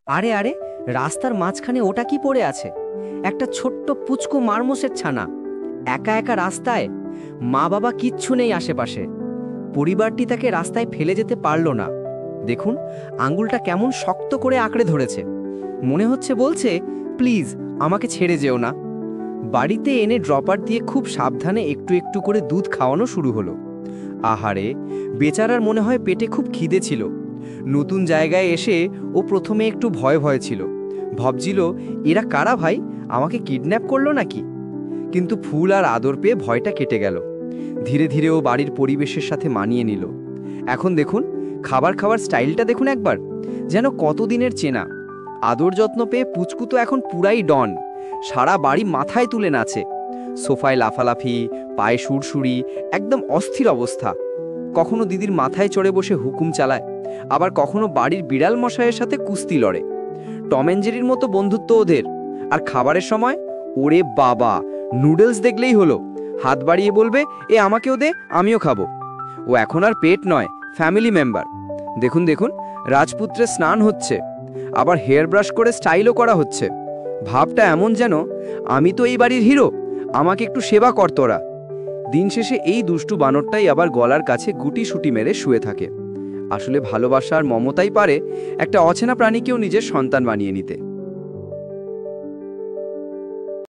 আরে আরে, রাস্তার মাঝখানে ওটা কি পড়ে আছে? একটা ছোট্ট পুচকু মারমোসের ছানা, একা একা রাস্তায়। মা বাবা কিচ্ছু নেই আশেপাশে। পরিবারটি তাকে রাস্তায় ফেলে যেতে পারল না। দেখুন, আঙুলটা কেমন শক্ত করে আঁকড়ে ধরেছে। মনে হচ্ছে বলছে, প্লিজ আমাকে ছেড়ে যেও না। বাড়িতে এনে ড্রপার দিয়ে খুব সাবধানে একটু একটু করে দুধ খাওয়ানো শুরু হলো। আহারে, বেচারার মনে হয় পেটে খুব খিদে ছিল। নতুন জায়গায় এসে ও প্রথমে একটু ভয় ভয় ছিল। ভাবছিল, এরা কারা ভাই, আমাকে কিডন্যাপ করলো নাকি? কিন্তু ফুল আর আদর পেয়ে ভয়টা কেটে গেল। ধীরে ধীরে ও বাড়ির পরিবেশের সাথে মানিয়ে নিল। এখন দেখুন, খাবার খাওয়ার স্টাইলটা দেখুন একবার, যেন কতদিনের চেনা। আদর যত্ন পেয়ে পুচকু তো এখন পুরাই ডন। সারা বাড়ি মাথায় তুলে নাচে। সোফায় লাফালাফি, পায়ে সুরসুরি, একদম অস্থির অবস্থা। কখনো দিদির মাথায় চড়ে বসে হুকুম চালায়, আবার কখনো বাড়ির বিড়াল মশাইয়ের সাথে কুস্তি লড়ে। টম অ্যান্ড জেরির মতো বন্ধুত্ব ওদের। আর খাবারের সময়, ওরে বাবা, নুডলস দেখলেই হলো, হাত বাড়িয়ে বলবে, এ আমাকেও দে, আমিও খাবো। ও এখন আর পেট নয়, ফ্যামিলি মেম্বার। দেখুন দেখুন, রাজপুত্রের স্নান হচ্ছে, আবার হেয়ার ব্রাশ করে স্টাইলও করা হচ্ছে। ভাবটা এমন যেন, আমি তো এই বাড়ির হিরো, আমাকে একটু সেবা কর তোরা। দিন শেষে এই দুষ্টু বানরটাই আবার গলার কাছে গুটি সুটি মেরে শুয়ে থাকে। আসলে ভালোবাসা আর মমতাই পারে একটা অচেনা প্রাণীকেও নিজের সন্তান বানিয়ে নিতে।